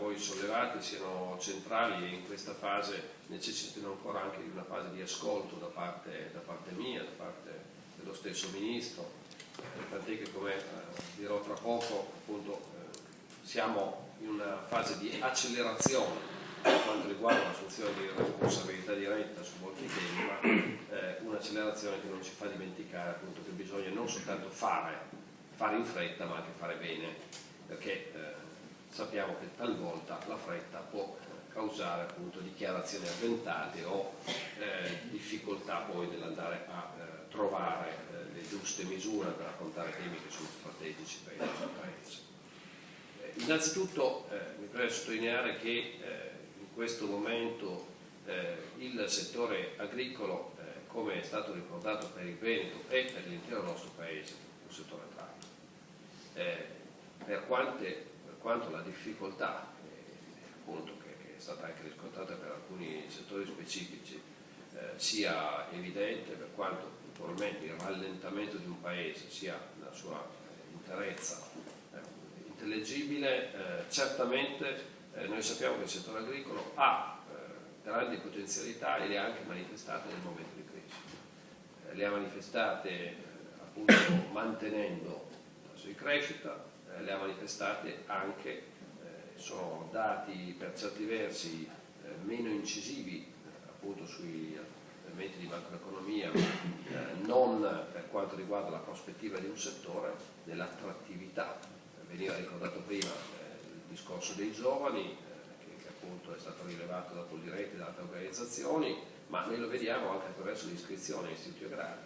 voi sollevate siano centrali e in questa fase necessitano ancora anche di una fase di ascolto da parte mia, da parte dello stesso Ministro, tant'è che, come dirò tra poco, appunto, siamo in una fase di accelerazione per quanto riguarda l'assunzione di responsabilità diretta su molti temi, ma un'accelerazione che non ci fa dimenticare appunto che bisogna non soltanto fare in fretta, ma anche fare bene, perché sappiamo che talvolta la fretta può causare appunto dichiarazioni avventate o difficoltà poi nell'andare a trovare le giuste misure per affrontare temi che sono strategici per il nostro Paese. Innanzitutto mi piace sottolineare che in questo momento il settore agricolo, come è stato ricordato per il Veneto e per l'intero nostro Paese, è un settore tratto. Per quanto la difficoltà appunto, che è stata anche riscontrata per alcuni settori specifici sia evidente, per quanto probabilmente il rallentamento di un Paese sia la sua interezza intellegibile, certamente noi sappiamo che il settore agricolo ha grandi potenzialità e le ha anche manifestate nel momento di crisi. Le ha manifestate appunto mantenendo il tasso di crescita, le ha manifestate anche, sono dati per certi versi meno incisivi appunto sui elementi di macroeconomia, non per quanto riguarda la prospettiva di un settore, dell'attrattività. Veniva ricordato prima il discorso dei giovani, che appunto è stato rilevato da Coldiretti e da altre organizzazioni, ma noi lo vediamo anche attraverso l'iscrizione ai istituti agrari.